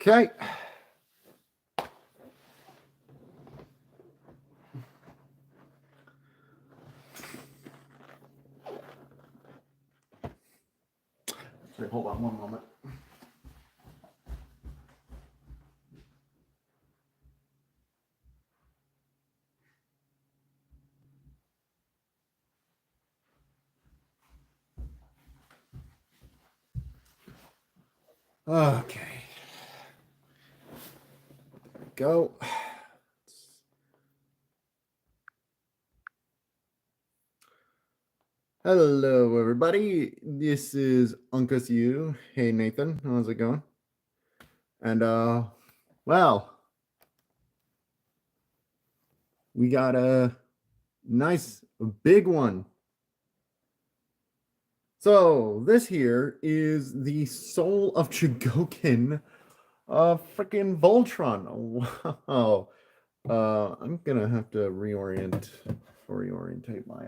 Okay. Sorry, hold on one moment. Okay. There we go. Hello, everybody. This is Uncas U. Hey, Nathan. How's it going? And, well, we got a nice big one. So, this here is the Soul of Chougokin, freaking Voltron. Wow. I'm gonna have to reorientate my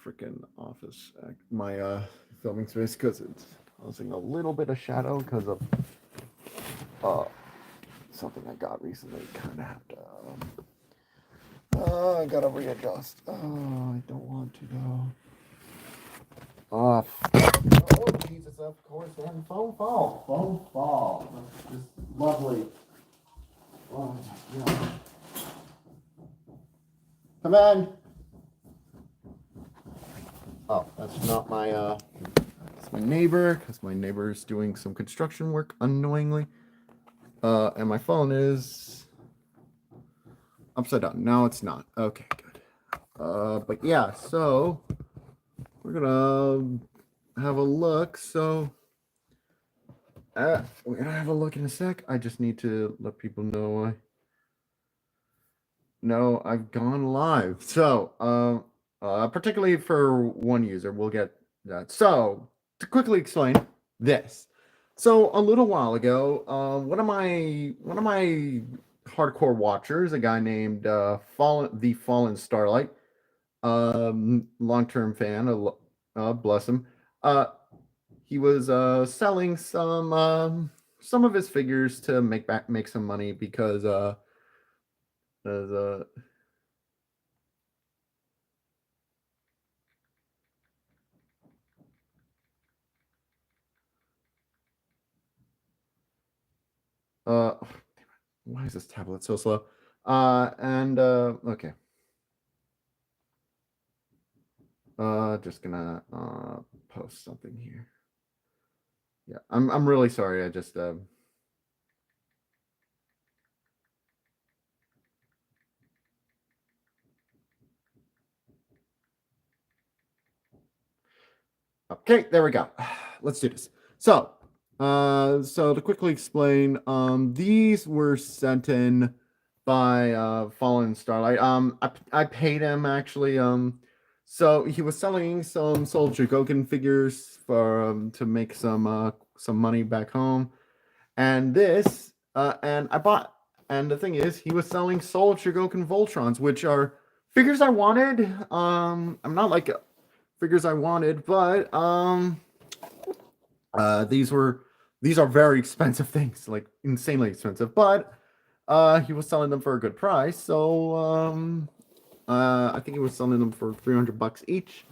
freaking office, my filming space, because it's causing a little bit of shadow because of something I got recently. Kind of have to I gotta readjust. Oh, I don't want to go off. Oh, Jesus, of course, and phone fall. That's just lovely. Oh, yeah. Come on. Oh, that's not my, that's my neighbor, because my neighbor is doing some construction work unknowingly. And my phone is upside down. No, it's not. Okay, good. But yeah, so we're gonna have a look. So we're gonna have a look in a sec. I just need to let people know I've gone live. So particularly for one user, we'll get that. So to quickly explain this. So a little while ago, one of my hardcore watchers, a guy named Fallen Starlight, long-term fan, bless him. He was selling some of his figures to make some money because why is this tablet so slow? Okay. Just gonna post something here. Yeah, I'm really sorry. I just okay, there we go. Let's do this. So to quickly explain, these were sent in by Fallen Starlight. I paid him actually. So he was selling some Soul of Chougokin figures for to make some money back home, and this and I bought. And the thing is, he was selling Soul of Chougokin Voltrons, which are figures I wanted. I'm not like figures I wanted, but these are very expensive things, like insanely expensive. But he was selling them for a good price, so I think he was selling them for $300 each.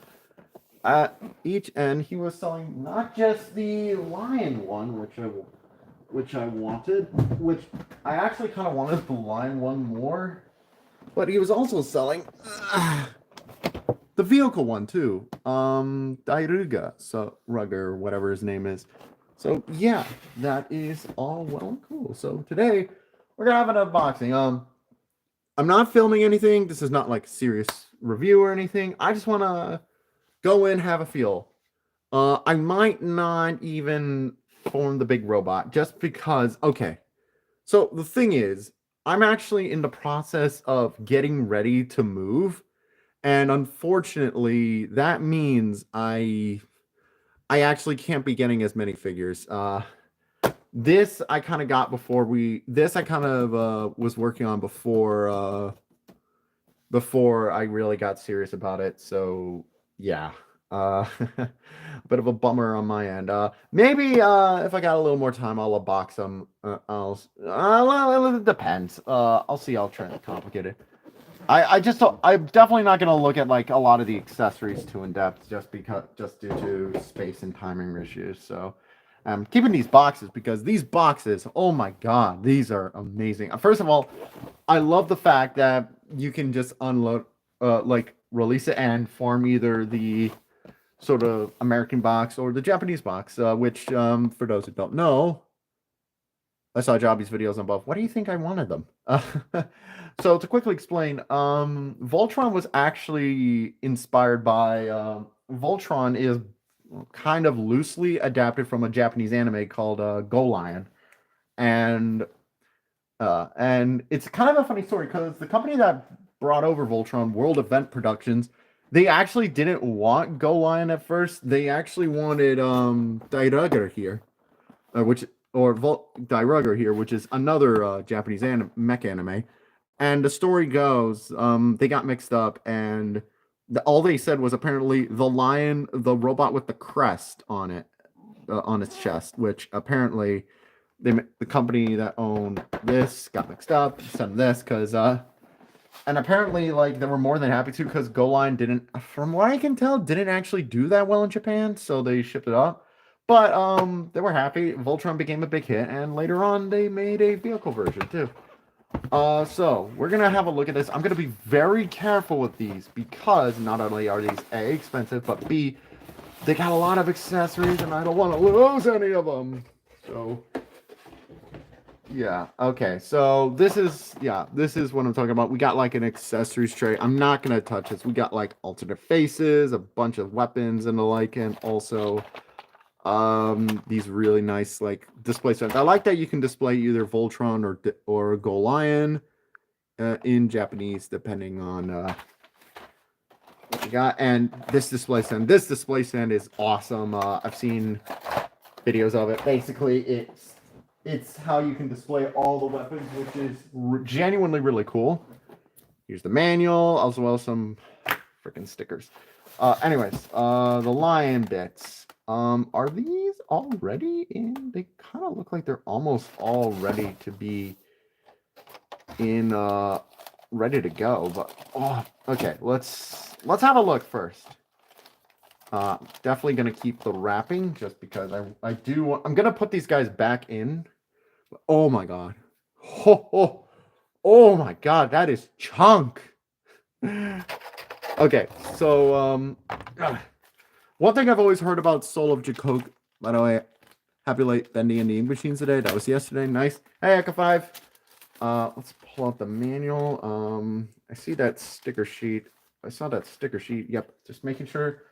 And he was selling not just the lion one, which I wanted, which I actually kind of wanted the lion one more, but he was also selling the vehicle one too, Dairuga, so Rugger, whatever his name is. So yeah, that is all well and cool. So today we're gonna have an unboxing. I'm not filming anything. This is not like a serious review or anything. I just want to go in, have a feel. I might not even form the big robot just because. Okay, so the thing is, I'm actually in the process of getting ready to move. And unfortunately, that means I actually can't be getting as many figures. This I kind of got before I kind of was working on before I really got serious about it. So yeah, Bit of a bummer on my end. Maybe if I got a little more time, I'll box them. Well, it depends. I'll see. I'll try to complicate it. I just don't, I'm definitely not gonna look at like a lot of the accessories too in depth just due to space and timing issues. So I'm keeping these boxes because these boxes, oh my god, these are amazing. First of all, I love the fact that you can just unload, like release it and form either the sort of American box or the Japanese box, which for those who don't know, I saw Jobby's videos on both. What do you think I wanted them? So to quickly explain, Voltron was actually inspired by Voltron is kind of loosely adapted from a Japanese anime called Go Lion, and it's kind of a funny story because the company that brought over Voltron, World Event Productions, they actually didn't want Go Lion at first. They actually wanted Dairugger here, which Dairugger here, which is another Japanese mech anime. And the story goes, they got mixed up, and all they said was apparently the lion, the robot with the crest on it, on its chest, which apparently the company that owned this got mixed up, sent this because and apparently like they were more than happy to because Go Line didn't, from what I can tell, didn't actually do that well in Japan, so they shipped it up. But they were happy. Voltron became a big hit, and later on they made a vehicle version too. So we're gonna have a look at this. I'm gonna be very careful with these because not only are these A, expensive, but B, they got a lot of accessories and I don't want to lose any of them. So yeah, okay. So this is what I'm talking about. We got like an accessories tray. I'm not gonna touch this. We got like alternate faces, a bunch of weapons and the like, and also these really nice like display stands. I like that you can display either Voltron or Go Lion in Japanese depending on what you got. And this display stand is awesome. I've seen videos of it. Basically it's how you can display all the weapons, which is genuinely really cool. Here's the manual as well as some freaking stickers. Anyways, the lion bits. Are these already in? They kind of look like they're almost all ready to be in, ready to go. But okay, let's have a look first. Definitely gonna keep the wrapping just because I'm gonna put these guys back in. Oh my god! Oh my god! That is chunk. Okay, so one thing I've always heard about Soul of Chougokin, by the way, happy late Bendy and the Ink Machines today. That was yesterday. Nice. Hey, Eka 5. Let's pull out the manual. I see that sticker sheet. I saw that sticker sheet. Yep, just making sure.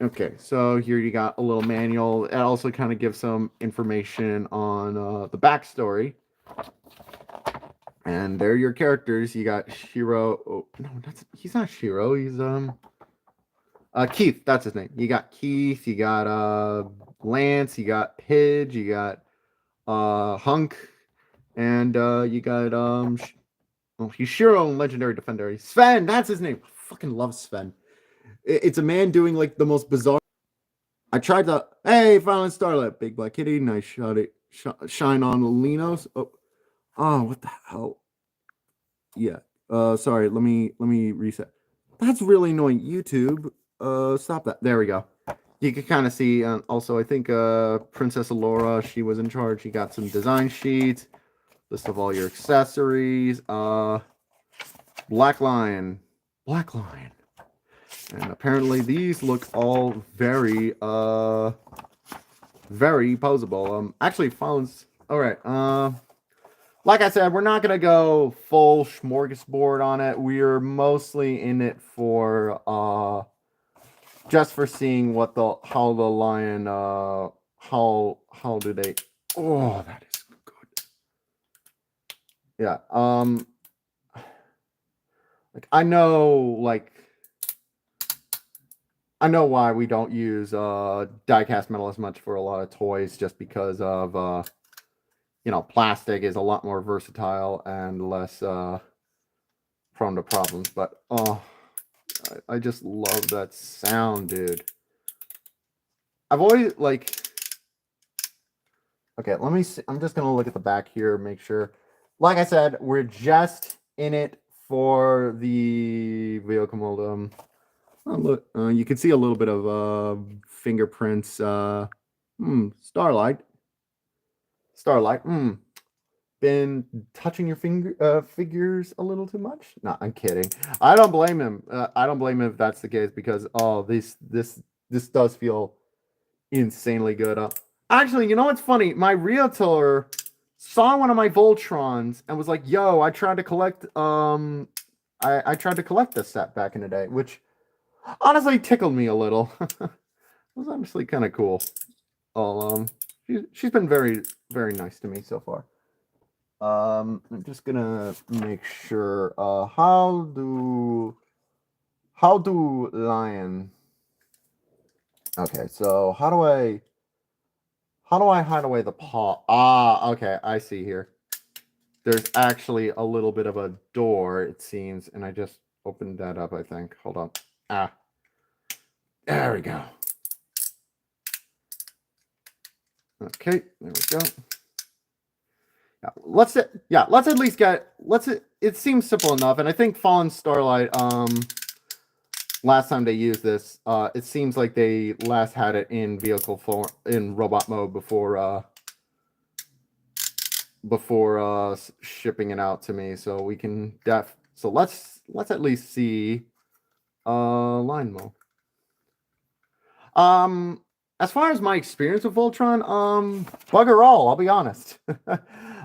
Okay, so here you got a little manual. It also kind of gives some information on the backstory. And there are your characters. You got Shiro. Oh, no, he's not Shiro. He's Keith, that's his name. You got Keith, you got Lance, you got Pidge, you got Hunk, and you got he's Shiro and Legendary Defender. Sven, that's his name. I fucking love Sven. It's a man doing like the most bizarre. I tried to Violent Starlight, Big Black Kitty, nice shot it. Shine on Linos. Oh, what the hell? Yeah. Sorry, let me reset. That's really annoying. YouTube. Stop that. There we go. You can kind of see, also, I think Princess Alora, she was in charge. She got some design sheets, list of all your accessories, Black Lion. And apparently these look all very, very posable. Actually, phones. All right. Like I said, we're not going to go full smorgasbord on it. We're mostly in it for, just for seeing how the lion, how do they, oh, that is good. Yeah, like, I know why we don't use, die-cast metal as much for a lot of toys, just because of, you know, plastic is a lot more versatile and less, prone to problems, but, I just love that sound, dude. I've always, like... Okay, let me see. I'm just going to look at the back here, make sure. Like I said, we're just in it for the vehicle modem. Oh, look, you can see a little bit of fingerprints. Starlight. Been touching your figures a little too much? No, I'm kidding. I don't blame him. I don't blame him if that's the case, because this does feel insanely good. Actually, you know what's funny? My realtor saw one of my Voltrons and was like, "Yo, I tried to collect I tried to collect this set back in the day," which honestly tickled me a little. It was honestly kind of cool. She's been very, very nice to me so far. I'm just gonna make sure. How do lion? Okay, so how do I hide away the paw? Ah, okay, I see here. There's actually a little bit of a door, it seems, and I just opened that up, I think. Hold on. Ah, there we go. Okay, there we go. Let's at least get it seems simple enough, and I think Fallen Starlight, last time they used this, it seems like they last had it in vehicle form, in robot mode before shipping it out to me. So we can so let's at least see line mode. As far as my experience with Voltron, bugger all, I'll be honest.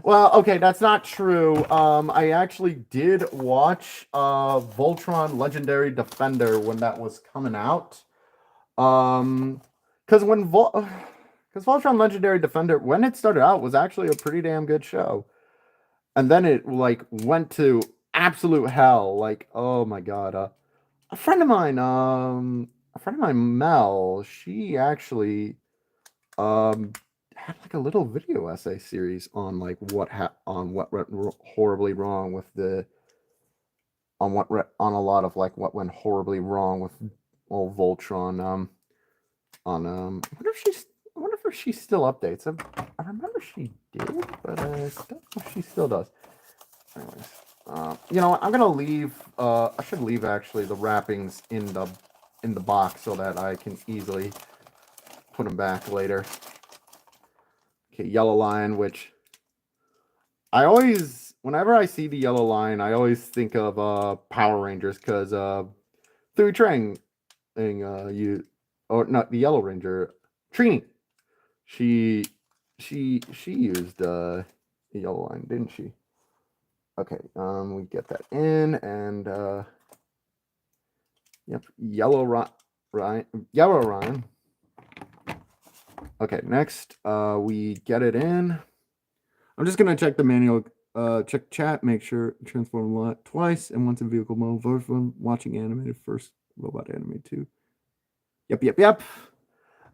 Well, okay, that's not true. I actually did watch Voltron Legendary Defender when that was coming out. Because Voltron Legendary Defender, when it started out, was actually a pretty damn good show. And then it, like, went to absolute hell. Like, oh my god. A friend of mine, Mel, she actually had like a little video essay series on like what went horribly wrong with on a lot of like what went horribly wrong with old Voltron. I wonder if she still updates. I remember she did, but I don't know if she still does. Anyways, you know what? I'm gonna leave. I should leave actually the wrappings in the box so that I can easily put them back later. Okay, Yellow Lion, which I always, whenever I see the Yellow Lion, I always think of Power Rangers, because Thuy Trang, or not the Yellow Ranger, Trini, she used the Yellow Lion, didn't she? Okay, we get that in, and yep, Yellow Ryan. Okay, next, we get it in. I'm just gonna check the manual, check chat, make sure transform lot twice, and once in vehicle mode. Vote for watching animated first, robot animated 2. Yep.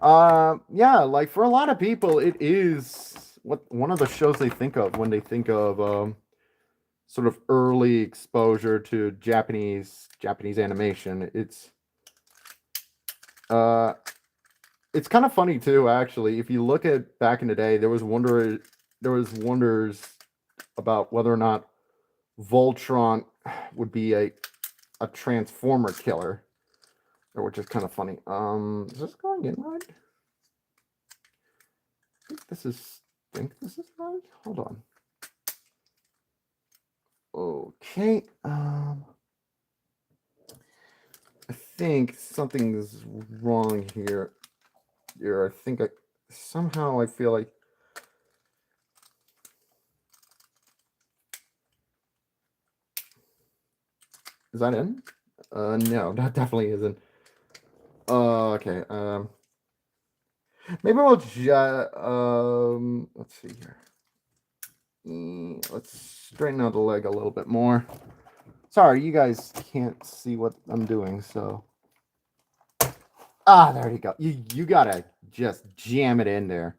Yeah, like for a lot of people, it is one of the shows they think of when they think of sort of early exposure to Japanese animation. It's kind of funny too, actually. If you look at back in the day, there was wonders about whether or not Voltron would be a Transformer killer, which is kind of funny. Is this going in right? I think this is right. Hold on. Okay. I think something's wrong here. I think somehow I feel like. Is that in? No, that definitely isn't. Okay. Maybe we'll just let's see here. Let's straighten out the leg a little bit more. Sorry, you guys can't see what I'm doing, so. Ah, there you go. You gotta just jam it in there.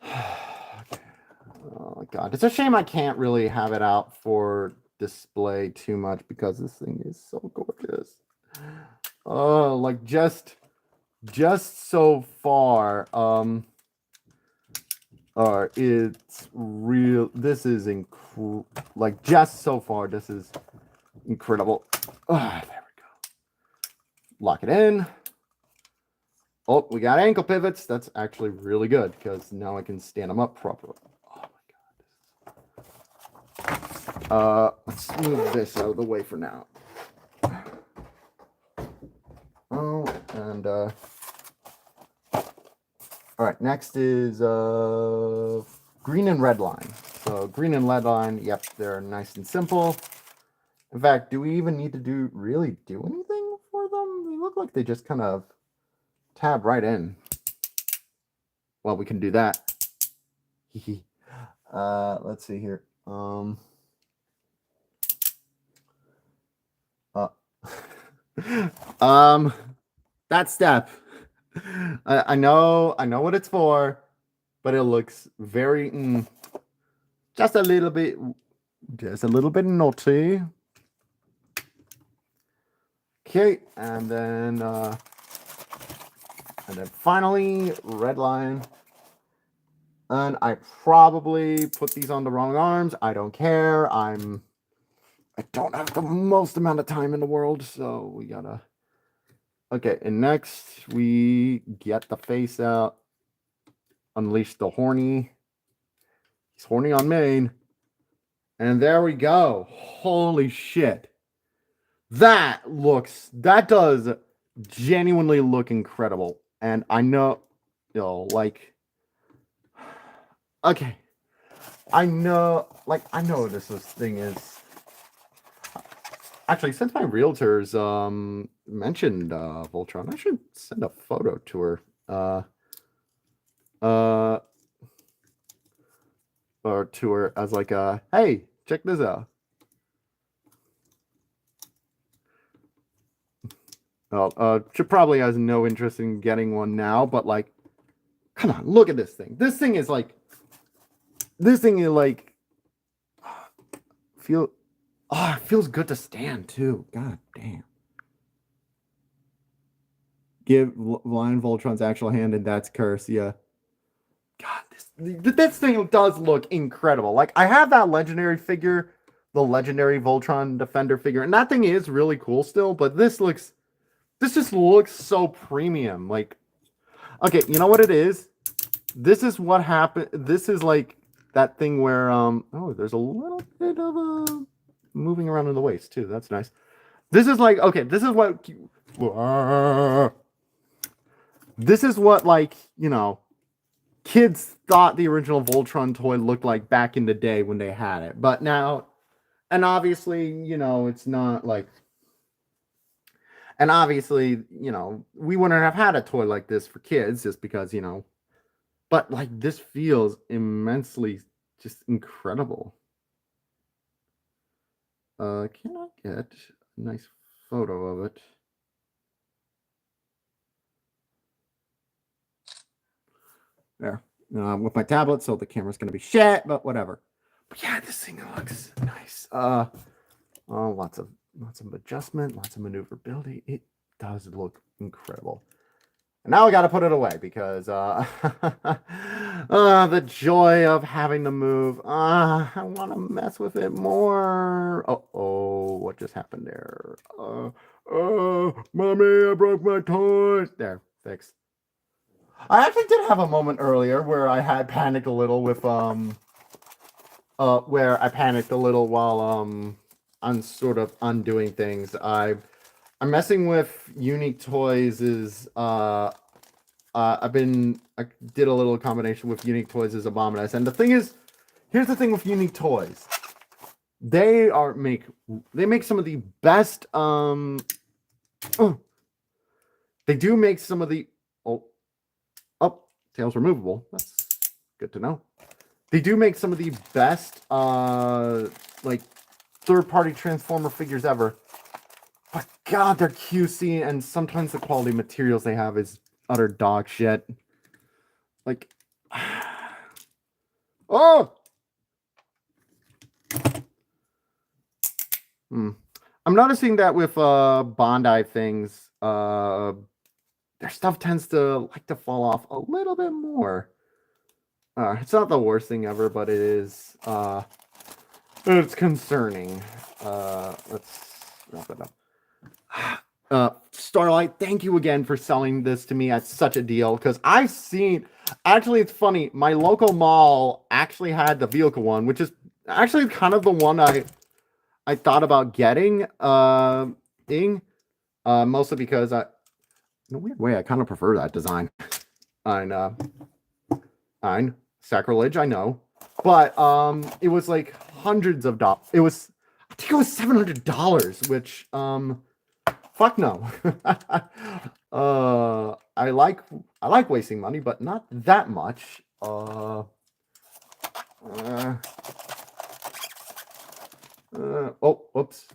Okay. Oh my god, it's a shame I can't really have it out for display too much because this thing is so gorgeous. Oh, like just so far, it's real. This is like just so far, this is incredible. There we go. Lock it in. Oh, we got ankle pivots. That's actually really good because now I can stand them up properly. Oh my god. Let's move this out of the way for now. Oh, and all right, next is green and red line. So green and red line, yep, they're nice and simple. In fact, do we even need to really do anything for them? They look like they just kind of tab right in. Well, we can do that. Let's see here. That step. I know what it's for, but it looks very just a little bit naughty. Okay, and then finally red line. And I probably put these on the wrong arms. I don't care. I don't have the most amount of time in the world, so we gotta. Okay, and next we get the face out. Unleash the horny. He's horny on main. And there we go. Holy shit. That does genuinely look incredible. And I know, like, okay. I know this thing is. Actually, since my realtors mentioned Voltron, I should send a photo to her. Or to her as like hey, check this out. Well, she probably has no interest in getting one now, but like, come on, look at this thing. This thing is like it feels good to stand too. God damn. Give Lion Voltron's actual hand, and that's curse. Yeah. God, this thing does look incredible. Like, I have that legendary figure, the legendary Voltron Defender figure, and that thing is really cool still. But this just looks so premium. Like, okay, you know what it is? This is what happened. This is like that thing where there's a little bit of moving around in the waist too. That's nice. This is like, okay, this is what like, kids thought the original Voltron toy looked like back in the day when they had it. But now, and obviously, it's not like, and obviously, we wouldn't have had a toy like this for kids just because, but like this feels immensely just incredible. Can I get a nice photo of it? There. With my tablet, so the camera's going to be shit, but whatever. But yeah, this thing looks nice. Lots of adjustment, lots of maneuverability. It does look incredible. And now I got to put it away because the joy of having to move. I want to mess with it more. Oh, what just happened there? Mommy, I broke my toy. There, fixed. I actually did have a moment earlier where I had panicked a little with while I'm sort of undoing things. I'm messing with Unique Toys' I did a little combination with Unique Toys' Abominus. And the thing is, here's the thing with Unique Toys. They make some of the best they do make some of the tails removable. That's good to know. They do make some of the best like third-party Transformer figures ever. But God, they're QC, and sometimes the quality materials they have is utter dog shit. Like, oh! I'm noticing that with Bondi things, their stuff tends to like to fall off a little bit more. It's not the worst thing ever, but it is it's concerning. Let's wrap it up. Starlight, thank you again for selling this to me at such a deal, because I've seen, actually it's funny, my local mall actually had the vehicle one, which is actually kind of the one I thought about getting, mostly because in a weird way I kind of prefer that design. I'm sacrilege, I know, but it was like hundreds of dollars. I think it was $700, which fuck no. I like wasting money, but not that much. Oh, whoops.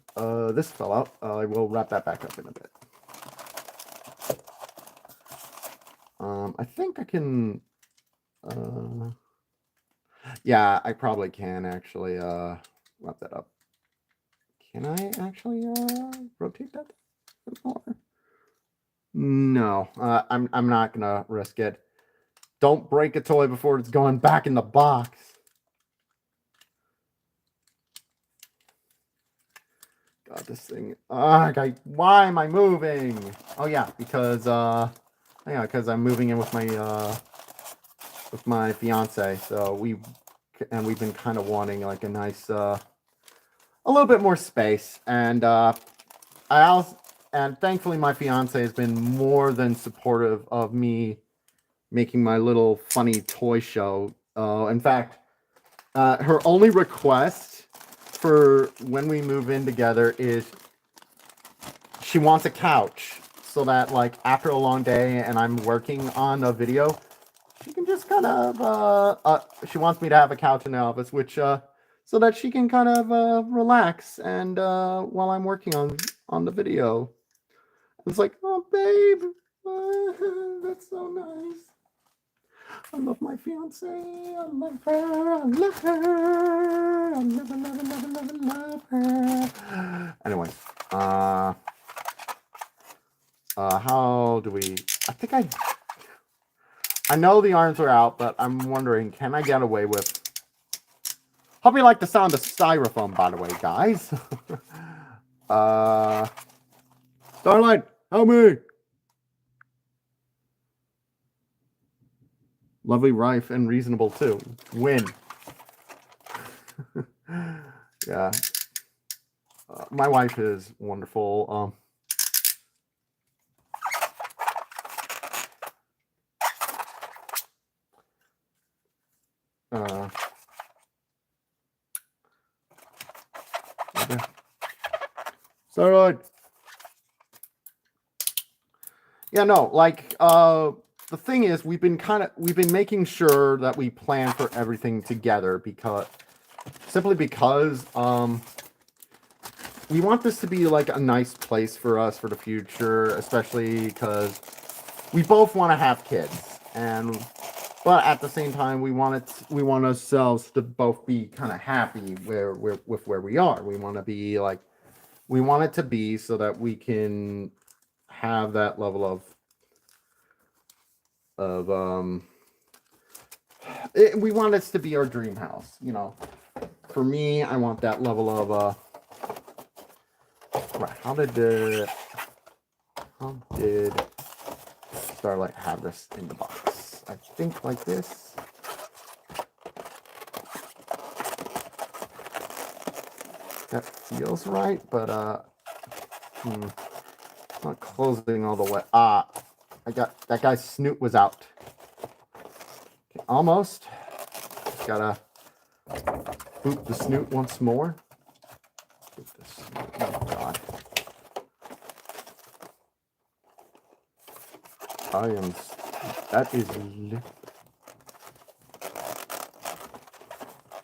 This fell out. I will wrap that back up in a bit. I think I can. Yeah, I probably can actually wrap that up. Can I actually rotate that more? No, I'm not gonna risk it. Don't break a toy before it's going back in the box. God, this thing. Why am I moving? Oh yeah, because I'm moving in with my fiance. So we've been kind of wanting like a nice a little bit more space, and and thankfully my fiance has been more than supportive of me making my little funny toy show. In fact, her only request for when we move in together is she wants a couch, so that like after a long day and I'm working on a video, she can just kind of she wants me to have a couch in the office, which so that she can kind of relax and while I'm working on the video. It's like, oh babe, that's so nice. I love my fiance. I love her. I love her. I love her, love her, love her, love her, love her. Anyways, how do we? I know the arms are out, but I'm wondering, can I get away with? Hope you like the sound of styrofoam, by the way, guys. Starlight, help me. Lovely, rife, and reasonable too. Win. Yeah. My wife is wonderful. Starlight. Yeah, no, like the thing is, we've been making sure that we plan for everything together simply because we want this to be like a nice place for us for the future, especially because we both want to have kids, but at the same time we want ourselves to both be kind of happy with where we are. We want it to be so that we can have that level of we want this to be our dream house, you know. For me, I want that level of right, how did Starlight have this in the box? I think like this. That feels right, but not closing all the way. I got that guy's snoot was out. Okay, almost. Just gotta boot the snoot once more. Boot the snoot. Oh god. That is.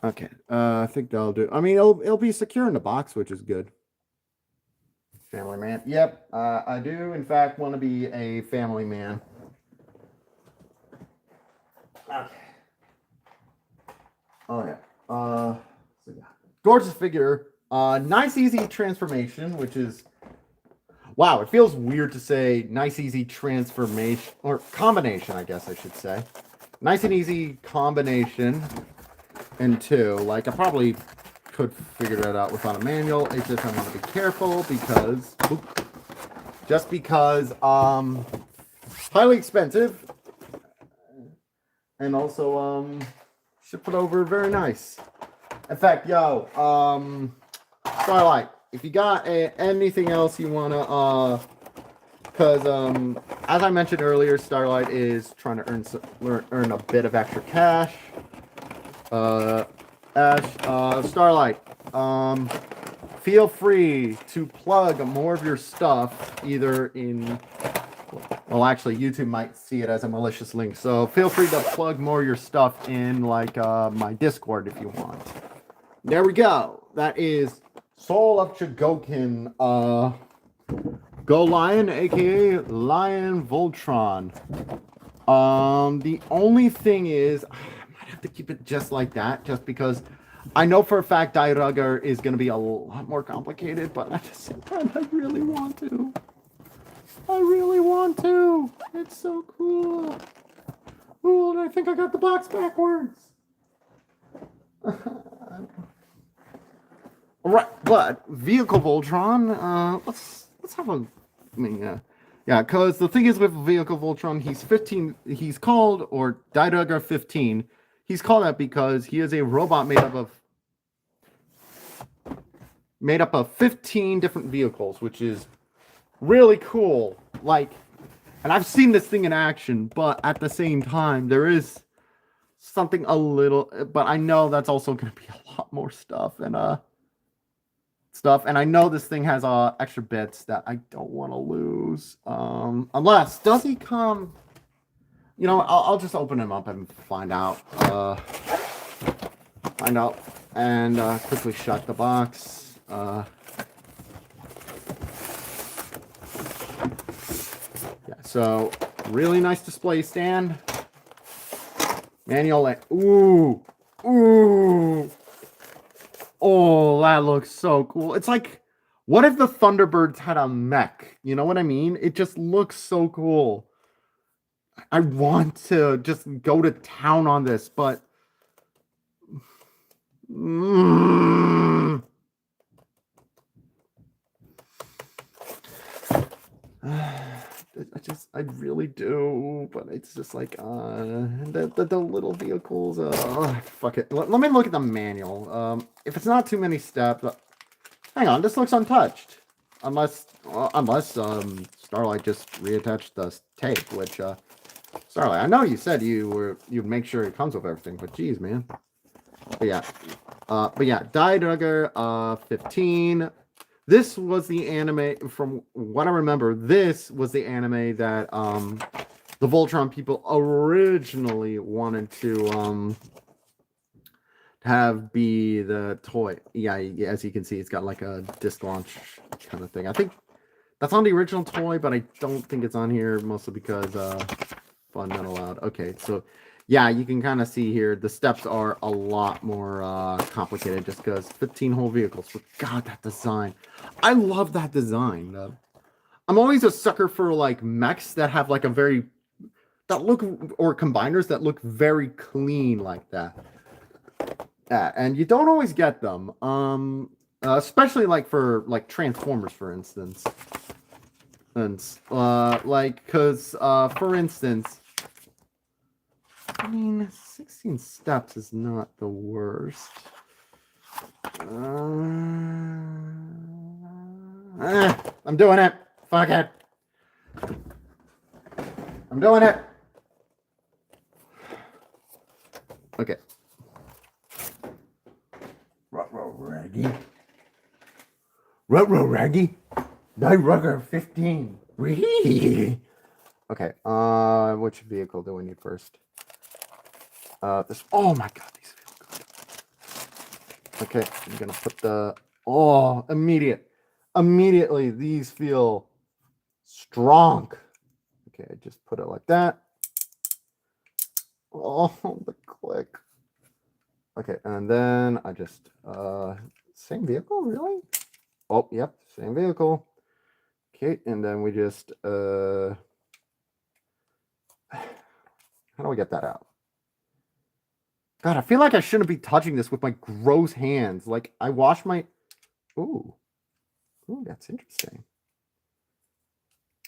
Okay. I think that'll do. I mean, it'll be secure in the box, which is good. Family man. Yep. I do, in fact, want to be a family man. Okay. Oh yeah. So yeah. Gorgeous figure. Nice easy transformation, which is wow, it feels weird to say nice easy transformation or combination, I guess I should say. Nice and easy combination in 2. Like I probably could figure that out without a manual. It's just I want to be careful because highly expensive and also shipped over very nice. In fact, yo, Starlight, if you got anything else you wanna because as I mentioned earlier, Starlight is trying to earn a bit of extra cash. Starlight, feel free to plug more of your stuff either in, well, actually, YouTube might see it as a malicious link, so feel free to plug more of your stuff in, like, my Discord if you want. There we go. That is Soul of Chougokin, Go Lion, aka Lion Voltron. The only thing is, I might have to keep it just like that, just because I know for a fact Die Rugger is going to be a lot more complicated, but at the same time, I really want to. I really want to. It's so cool. Oh, and I think I got the box backwards. Right, but Vehicle Voltron, let's have a, yeah, because the thing is with Vehicle Voltron, he's 15, he's called, or Die Rugger 15, he's called that because he is a robot made up of 15 different vehicles, which is really cool. Like, and I've seen this thing in action, but at the same time, there is something a little, but I know that's also going to be a lot more stuff, and I know this thing has extra bits that I don't want to lose. Unless, does he come? You know, I'll just open him up and find out. And quickly shut the box. Yeah, so really nice display stand. Manual. Ooh. Oh, that looks so cool. It's like, what if the Thunderbirds had a mech? You know what I mean? It just looks so cool. I want to just go to town on this, but I really do, but it's just like the little vehicles. Fuck it. Let me look at the manual. If it's not too many steps, hang on, this looks untouched, unless Starlight just reattached the tape. Which Starlight, I know you said you'd make sure it comes with everything, but geez, man. But yeah, Die Rugger 15. This was the anime, from what I remember, this was the anime that the Voltron people originally wanted to have be the toy. Yeah, as you can see, it's got like a disc launch kind of thing. I think that's on the original toy, but I don't think it's on here, mostly because fun not allowed. Okay, so yeah, you can kind of see here the steps are a lot more complicated just because 15 whole vehicles. But God, that design. I love that design. I'm always a sucker for like mechs that have like that look, or combiners that look very clean like that. And you don't always get them. Especially like for like Transformers, for instance. And because for instance, I mean, 16 steps is not the worst. I'm doing it. Fuck it. I'm doing it. Okay. Ruh-roh raggy. Die Rugger 15. Okay. Which vehicle do we need first? This. Oh my God, these feel good. Okay, I'm gonna put the. Oh, immediately these feel strong. Okay, I just put it like that. Oh, the click. Okay, and then I just same vehicle, really? Oh, yep, same vehicle. Okay, and then we just how do I get that out? God, I feel like I shouldn't be touching this with my gross hands. Like, I wash my... Ooh, that's interesting.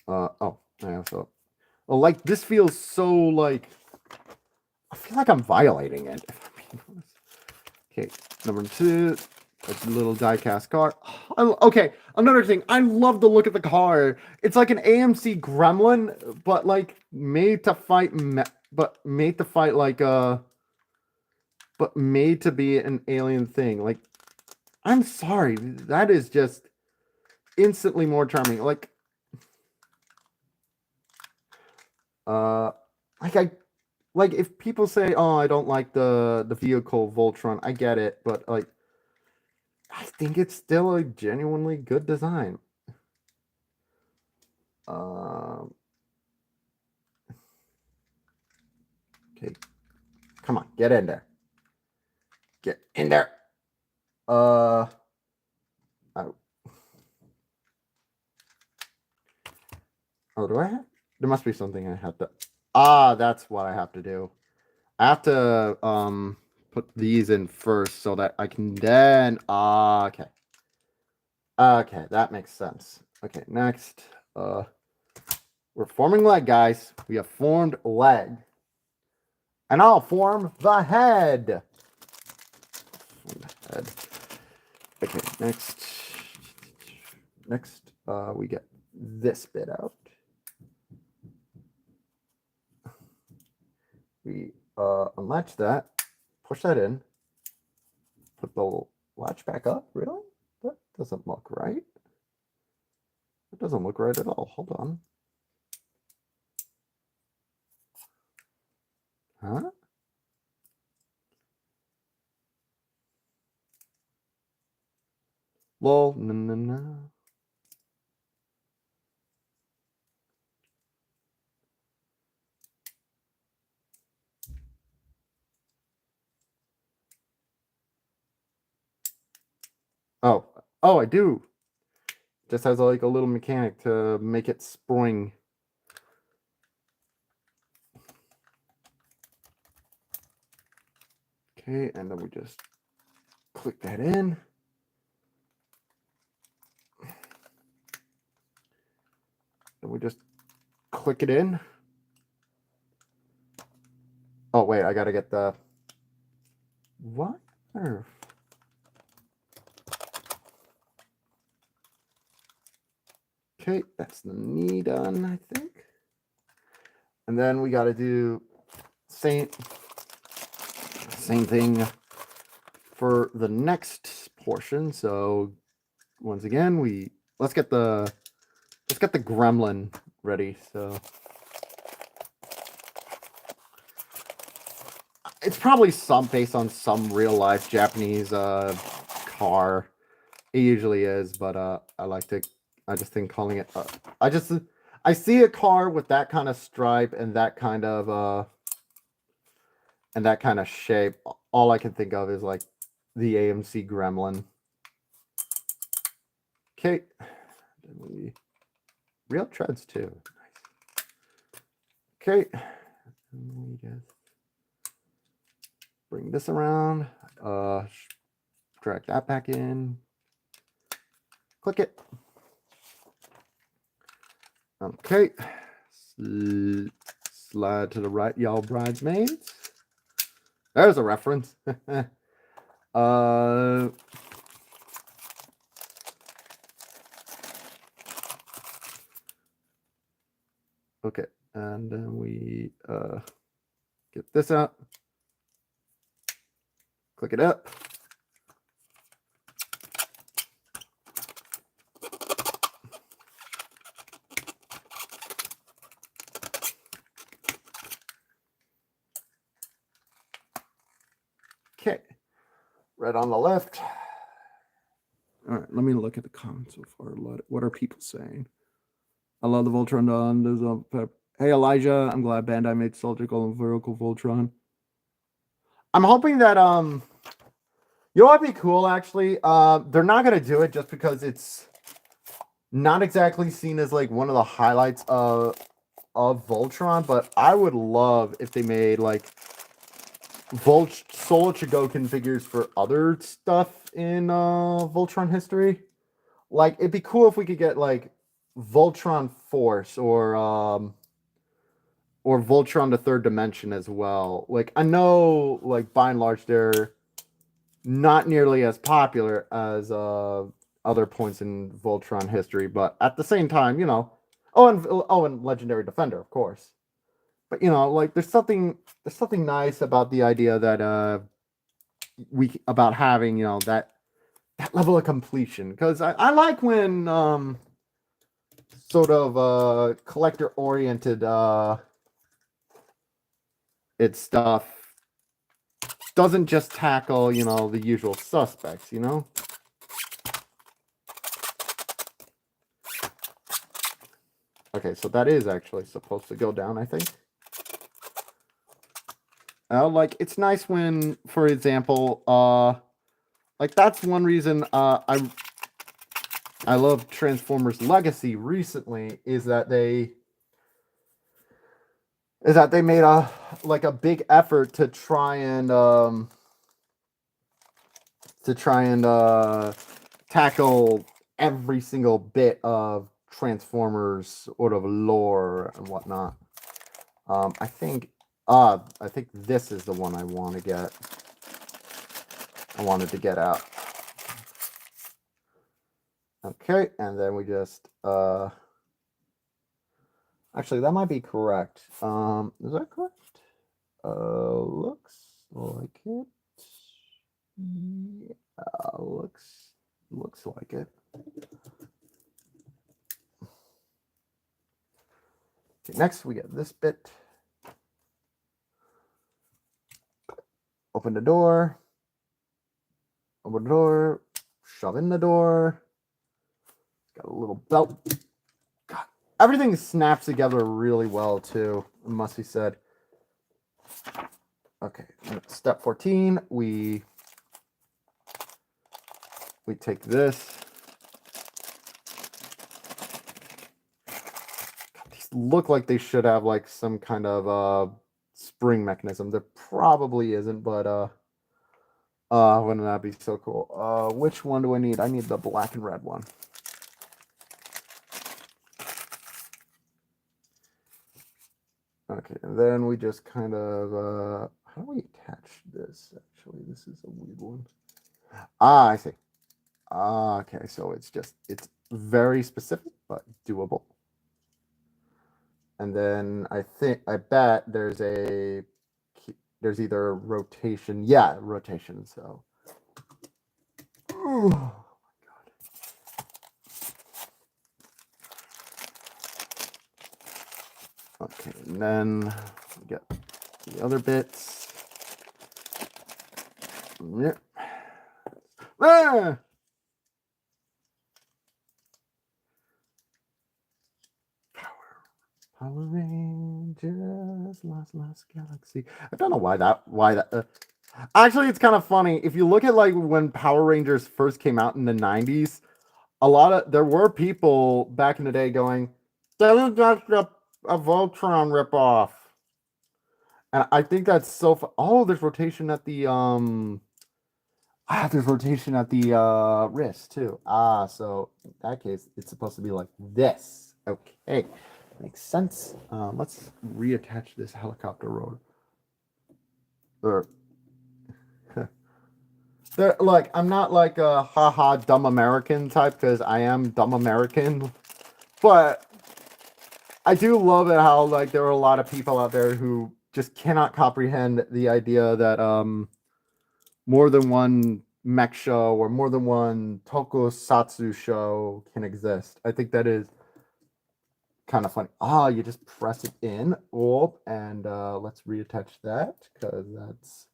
Oh, I also... Oh, like, this feels so, like... I feel like I'm violating it. Okay, number 2, a little die-cast car. Okay, another thing. I love the look of the car. It's like an AMC Gremlin, but, like, made to fight... But made to fight, like, but made to be an alien thing. Like, I'm sorry, that is just instantly more charming. Like, like if people say, "Oh, I don't like the vehicle Voltron," I get it, but like, I think it's still a genuinely good design. Okay, come on, get in there. Get in there. Oh. Oh, do I have? There must be something I have to. Ah, that's what I have to do. I have to put these in first so that I can then. Okay. Okay, that makes sense. Okay, next. We're forming leg, guys. We have formed leg. And I'll form the head. Okay, next. Next, we get this bit out. We unlatch that, push that in, put the latch back up. Really? That doesn't look right. It doesn't look right at all. Hold on. Huh? Lol, no. Oh, I do. Just has like a little mechanic to make it spring. Okay, and then we just click that in. And we just click it in. Oh, wait, I gotta get the... What? Okay, that's the knee done, I think. And then we gotta do same thing for the next portion. So once again, let's get the gremlin ready. So it's probably based on some real life Japanese car. It usually is, but I just think calling it I see a car with that kind of stripe and that kind of shape. All I can think of is like the AMC Gremlin. Okay. Real treads too. Nice. Okay. We just bring this around. Drag that back in. Click it. Okay. Slide to the right, y'all bridesmaids. There's a reference. Okay, and then we get this out. Click it up. Okay, right on the left. All right, let me look at the comments so far. What are people saying? I love the Voltron Dawn. Hey, Elijah, I'm glad Bandai made cylindrical and vertical Voltron. I'm hoping that, You know what'd be cool, actually? They're not gonna do it just because it's not exactly seen as like one of the highlights of Voltron, but I would love if they made like Soul of Chougokin figures for other stuff in Voltron history. Like it'd be cool if we could get like Voltron Force or Voltron the Third Dimension as well. Like I know like by and large they're not nearly as popular as other points in Voltron history, but at the same time, you know, and Legendary Defender, of course. But you know, like there's something nice about the idea that we about having, you know, that level of completion, because I like when sort of collector oriented its stuff doesn't just tackle, you know, the usual suspects, you know. Okay, so that is actually supposed to go down, I think. Like it's nice when, for example, like that's one reason I love Transformers Legacy recently is that they made a big effort to try and tackle every single bit of Transformers sort of lore and whatnot. I think this is the one I want to get. I wanted to get out. Okay, and then we just actually that might be correct. Is that correct? Looks like it. Yeah, looks like it. Okay, next we get this bit. Open the door. Open the door. Shove in the door. Got a little belt. God, everything snaps together really well too, it must be said. Okay, step 14, we take this. God, these look like they should have like some kind of spring mechanism. There probably isn't, but wouldn't that be so cool? Which one do I need? I need the black and red one. Okay, and then we just kind of how do we attach this? Actually, this is a weird one. Ah, I see. Ah, okay, so it's very specific but doable. And then I bet there's either rotation. Yeah, rotation. So. Oh my god. Okay, and then we get the other bits. Yep. Ah! Power Rangers, last galaxy. I don't know why that. Actually, it's kind of funny. If you look at like when Power Rangers first came out in the 90s, there were people back in the day going, that is just a Voltron ripoff. And I think that's so oh, there's rotation at the there's rotation at the wrist too. So in that case, it's supposed to be like this. Okay. Makes sense. Let's reattach this helicopter rotor. Like, I'm not like a haha dumb American type because I am dumb American, but I do love it how like there are a lot of people out there who just cannot comprehend the idea that more than one mech show or more than one tokusatsu show can exist. I think that is kind of funny. You just press it in. And let's reattach that because that's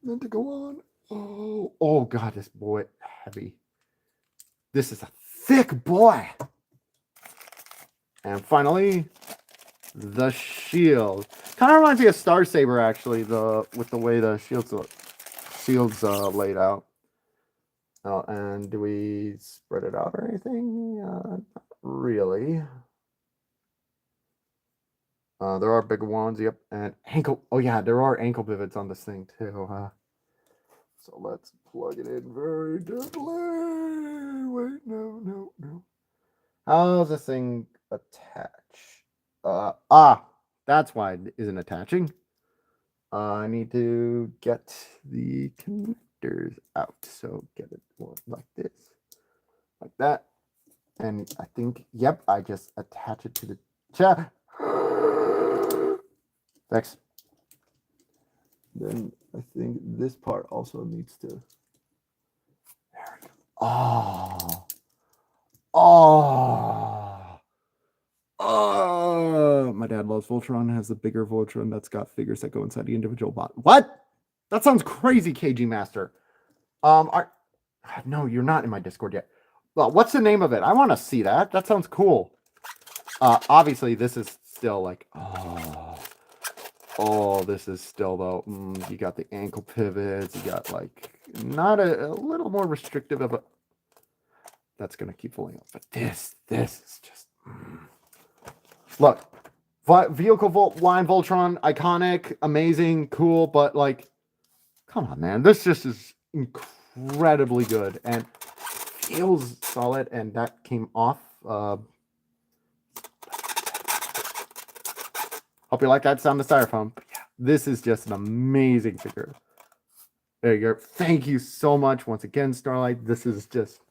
meant to go on. Oh god, this boy heavy. This is a thick boy. And finally, the shield. Kind of reminds me of Star Saber, actually, with the way the shields laid out. Oh, and do we spread it out or anything? Not really. There are bigger ones, yep. And ankle. Oh yeah, there are ankle pivots on this thing too. So let's plug it in very gently. Wait, no. How does this thing attach? That's why it isn't attaching. I need to get the connectors out. So get it like this, like that. And I think, yep, I just attach it to the chat. Thanks. Then I think this part also needs to. There we go. Oh, my dad loves Voltron, has the bigger Voltron that's got figures that go inside the individual bot. What? That sounds crazy, KG Master. No, you're not in my Discord yet. Well, what's the name of it? I want to see that. That sounds cool. Obviously, this is still like, this is still though. You got the ankle pivots. You got like not a little more restrictive of a. That's gonna keep falling up, but this is just. Look, vehicle line Voltron, iconic, amazing, cool, but like, come on, man, this just is incredibly good and feels solid. And that came off. Hope you like that sound of styrofoam. But yeah, this is just an amazing figure. There you go. Thank you so much once again, Starlight. This is just.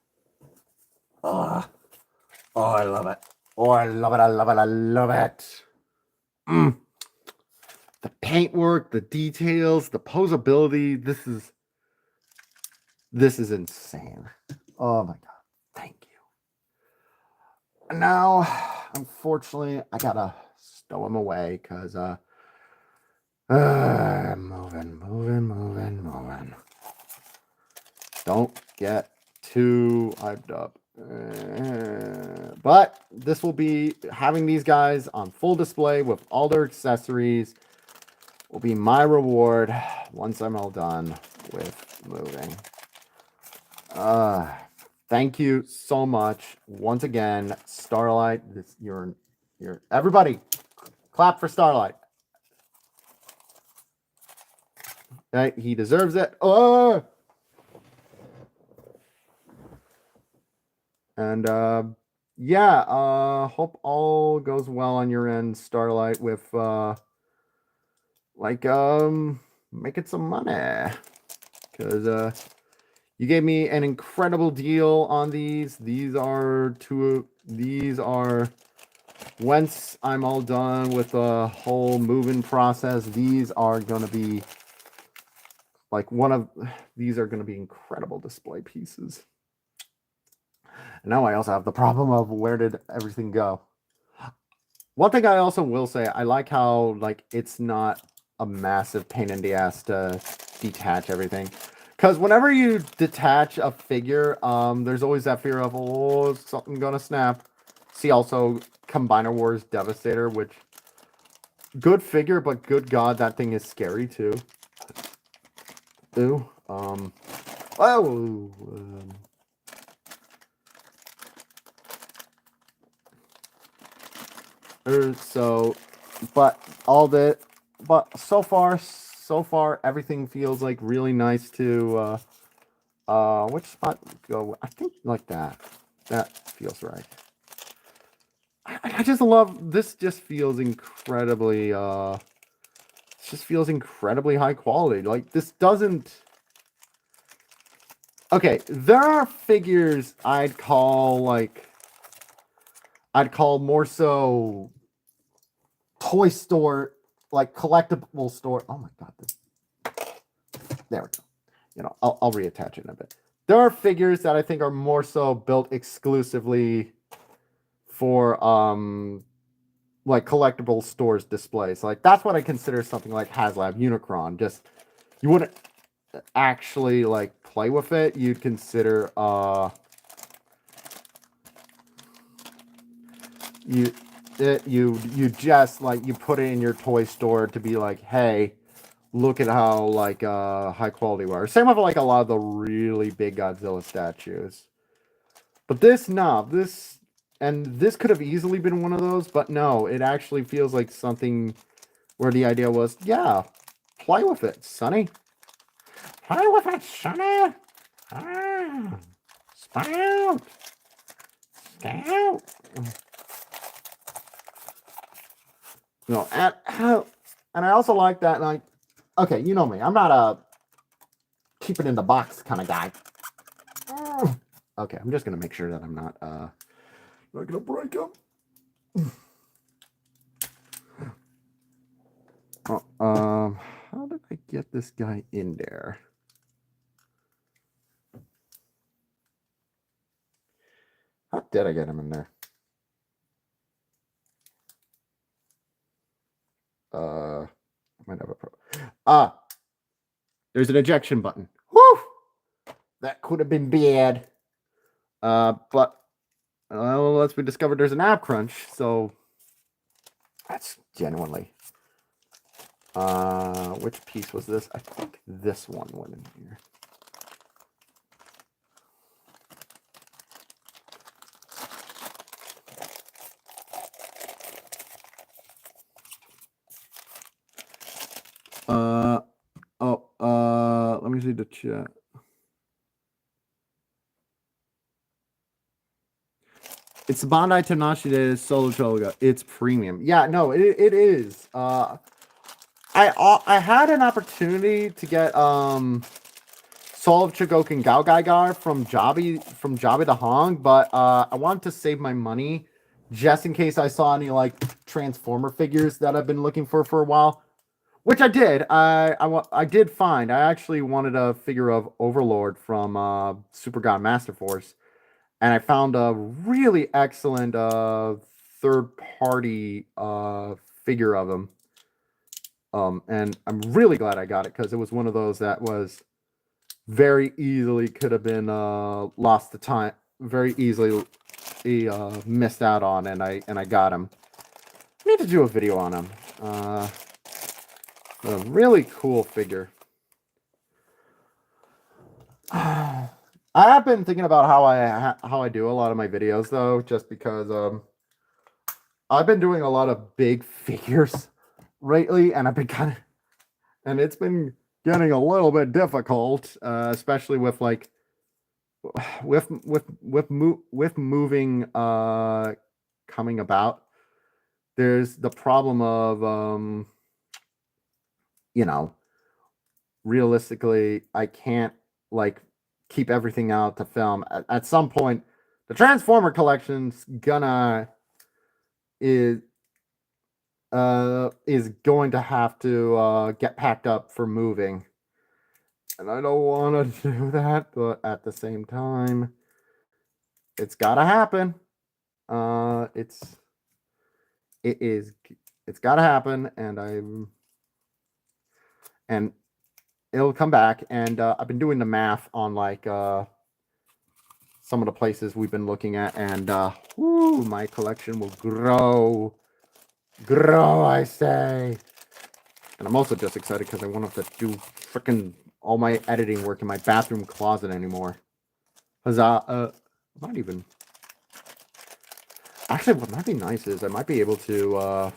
I love it. I love it. The paintwork, the details, the posability. This is insane. Oh my god. Thank you. And now, unfortunately, I gotta stow him away because moving. Don't get too hyped up. But this will be having these guys on full display with all their accessories will be my reward once I'm all done with moving. Thank you so much once again, Starlight. You're everybody clap for Starlight. Okay, he deserves it. And hope all goes well on your end, Starlight, with making some money. Because you gave me an incredible deal on these. These are once I'm all done with the whole moving process, these are gonna be like these are gonna be incredible display pieces. And now I also have the problem of where did everything go? One thing I also will say, I like how like it's not a massive pain in the ass to detach everything. Because whenever you detach a figure, there's always that fear of, is something gonna snap. See also Combiner Wars Devastator, which good figure, but good god, that thing is scary too. Ooh. But so far everything feels like really nice to which spot go? I think like that. That feels right. I just love this. Just feels incredibly high quality. Like this doesn't. Okay, there are figures I'd call more so toy store, like collectible store. Oh my god. There we go. You know, I'll reattach it in a bit. There are figures that I think are more so built exclusively for like collectible stores displays. Like that's what I consider something like HasLab Unicron. Just you wouldn't actually like play with it. You'd consider you just like you put it in your toy store to be like, hey, look at how like high quality we are. Same with like a lot of the really big Godzilla statues. But this, no, this could have easily been one of those, but no, it actually feels like something where the idea was, yeah, play with it, Sonny. Play with it, Sonny. Ah, scout, scout. No, and I also like that. Like, okay, you know me, I'm not a keep it in the box kind of guy. Okay, I'm just gonna make sure that I'm not gonna break them. How did I get this guy in there? How did I get him in there? I might have a pro. There's an ejection button. Whew! That could have been bad. But once we discovered there's an app crunch, so that's genuinely. Which piece was this? I think this one went in here. Let me see the chat. It's the Bandai Tanashi Soul of Chougokin. It's premium. Yeah, no, it is. I had an opportunity to get Soul of Chougokin Gao Gaigar from Jabi the Hong, but I wanted to save my money just in case I saw any like Transformer figures that I've been looking for a while. Which I did. I did find. I actually wanted a figure of Overlord from Super God Master Force, and I found a really excellent third-party figure of him. And I'm really glad I got it because it was one of those that was very easily could have been lost to time, very easily missed out on, and I got him. I need to do a video on him. A really cool figure. I have been thinking about how I do a lot of my videos though, just because I've been doing a lot of big figures lately, and and it's been getting a little bit difficult, especially with like with moving coming about. There's the problem of you know, realistically, I can't like keep everything out to film. At some point, the Transformer collection's is going to have to get packed up for moving, and I don't want to do that, but at the same time, it's gotta happen. It's gotta happen, and it'll come back. And I've been doing the math on like some of the places we've been looking at, and my collection will grow, I say. And I'm also just excited because I won't have to do freaking all my editing work in my bathroom closet anymore. Huzzah! Not even. Actually, what might be nice is I might be able to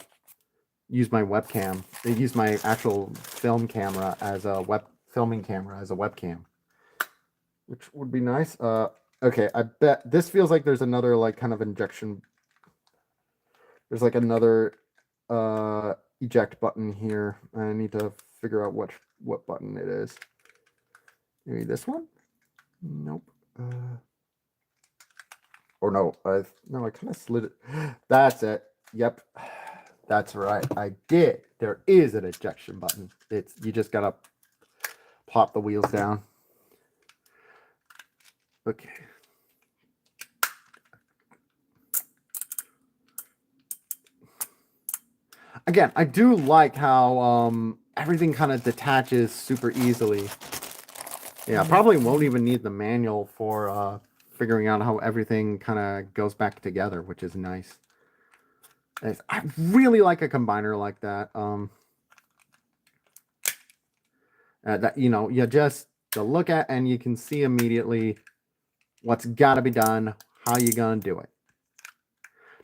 use my webcam. Use my actual filming camera as a webcam, which would be nice. Okay, I bet this feels like there's another like kind of injection. There's like another eject button here. I need to figure out what button it is. Maybe this one? Nope. Or no, I kind of slid it. That's it. Yep. That's right. I did. There is an ejection button. You just gotta plop the wheels down. Okay. Again, I do like how everything kind of detaches super easily. Yeah, I probably won't even need the manual for figuring out how everything kind of goes back together, which is nice. I really like a combiner like that. That you just to look at and you can see immediately what's got to be done, how you gonna do it.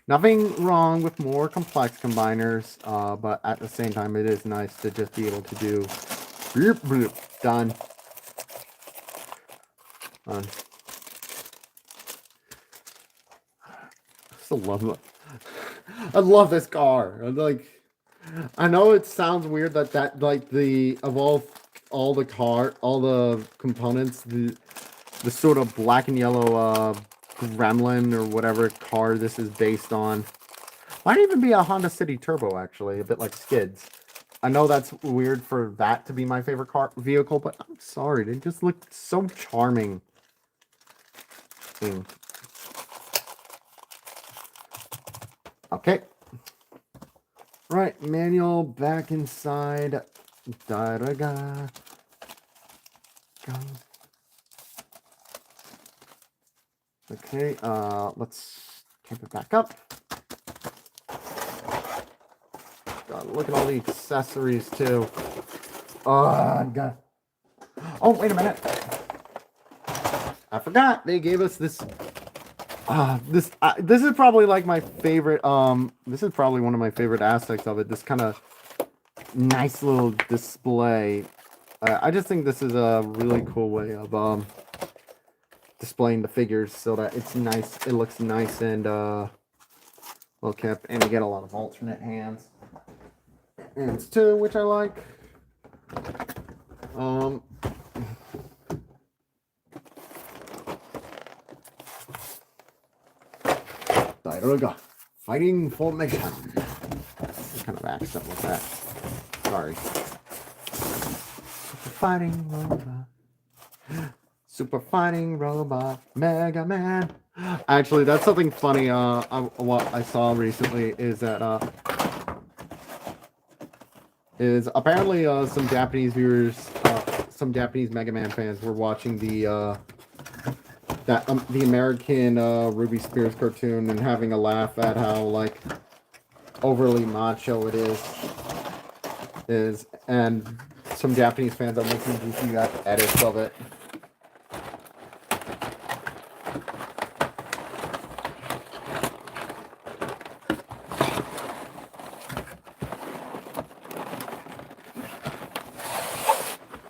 Nothing wrong with more complex combiners, but at the same time, it is nice to just be able to do bloop, bloop, done. I still love it. I love this car. I know it sounds weird that like of all the components, the sort of black and yellow Gremlin or whatever car this is based on. Might even be a Honda City Turbo, actually, a bit like Skids. I know that's weird for that to be my favorite vehicle, but I'm sorry, they just look so charming. Okay. Right, manual back inside. Da-da-ga. Go. Okay, let's tape it back up. God, look at all the accessories too. Oh, God. Oh, wait a minute. I forgot they gave us this. This is probably like my favorite. This is probably one of my favorite aspects of it. This kind of nice little display. I just think this is a really cool way of displaying the figures so that it's nice. It looks nice and well kept, and you get a lot of alternate hands. Hands too, which I like. Fighting formation. What kind of accent was that? Sorry. Super fighting robot. Super fighting robot. Mega Man. Actually, that's something funny. What I saw recently is that is apparently some Japanese viewers, some Japanese Mega Man fans were watching the American Ruby Spears cartoon and having a laugh at how like overly macho it is, and some Japanese fans are making goofy edits of it.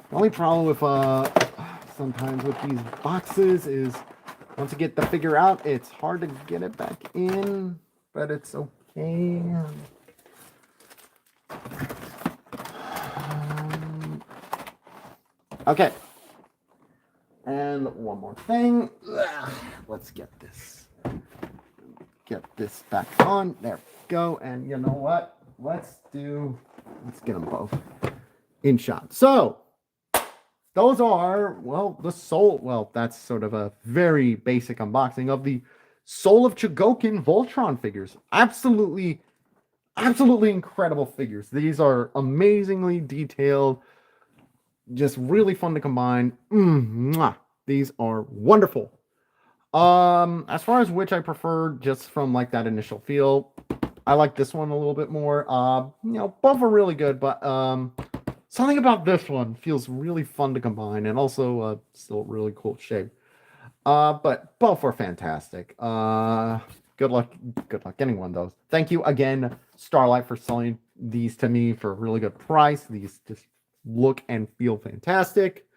The only problem with sometimes with these boxes is once you get the figure out, it's hard to get it back in, but it's okay. Okay. And one more thing. Let's get this back on. There we go. And you know what? Let's get them both in shot. So those are, well, that's sort of a very basic unboxing of the Soul of Chougokin Voltron figures. Absolutely incredible figures. These are amazingly detailed, just really fun to combine. These are wonderful. As far as which I prefer, just from like that initial feel, I like this one a little bit more. Both are really good, but something about this one feels really fun to combine, and also still really cool shape. But both are fantastic. Good luck getting one of those. Thank you again, Starlight, for selling these to me for a really good price. These just look and feel fantastic.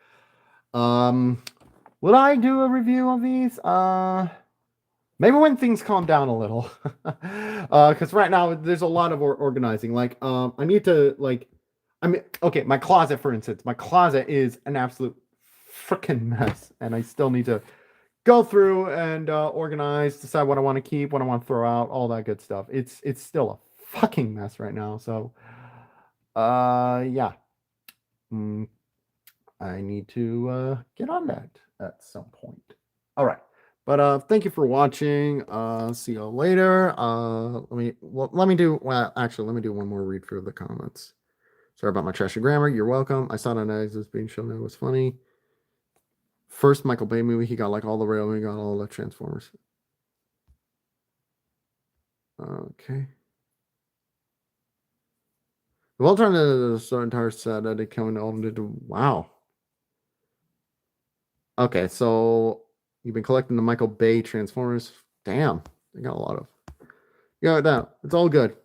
Would I do a review of these? Maybe when things calm down a little. Because right now there's a lot of organizing. Like, I need to okay, my closet, for instance. My closet is an absolute freaking mess, and I still need to go through and organize, decide what I want to keep, what I want to throw out, all that good stuff. It's still a fucking mess right now. So, yeah. I need to get on that at some point. All right. But thank you for watching. See you later. Let me do one more read through the comments. Sorry about my trashy grammar. You're welcome. I saw that as being shown. It was funny. First Michael Bay movie, he got like all the rail, he got all the Transformers. Okay. The Voltron is the entire set that it coming on to wow. Okay, so you've been collecting the Michael Bay Transformers. Damn, I got a lot of. Yeah, that it's all good.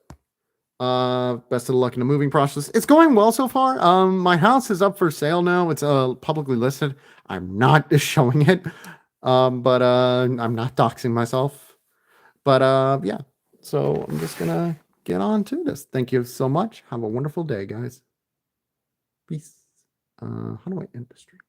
Best of luck in the moving process. It's going well so far. My house is up for sale now. It's publicly listed. I'm not showing it. But I'm not doxing myself. But yeah. So I'm just gonna get on to this. Thank you so much. Have a wonderful day, guys. Peace. How do I end the stream?